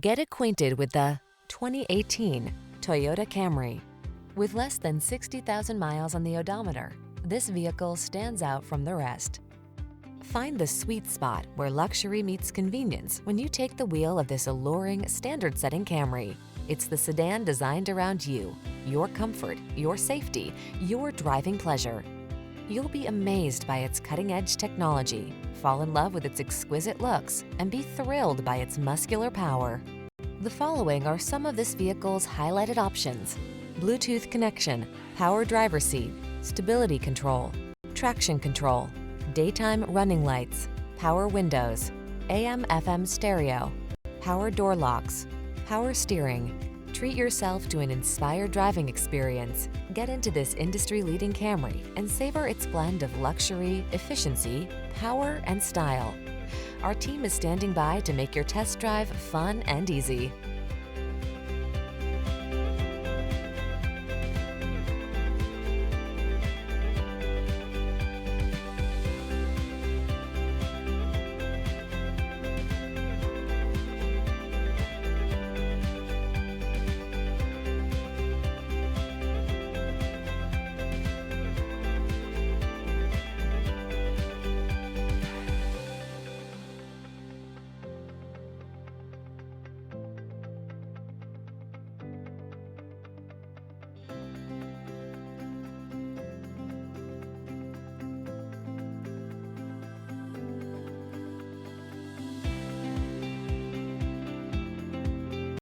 Get acquainted with the 2018 Toyota Camry. With less than 60,000 miles on the odometer, this vehicle stands out from the rest. Find the sweet spot where luxury meets convenience when you take the wheel of this alluring, standard-setting Camry. It's the sedan designed around you, your comfort, your safety, your driving pleasure. You'll be amazed by its cutting-edge technology, fall in love with its exquisite looks, and be thrilled by its muscular power. The following are some of this vehicle's highlighted options: Bluetooth connection, power driver seat, stability control, traction control, daytime running lights, power windows, AM/FM stereo, power door locks, power steering. Treat yourself to an inspired driving experience. Get into this industry-leading Camry and savor its blend of luxury, efficiency, power, and style. Our team is standing by to make your test drive fun and easy.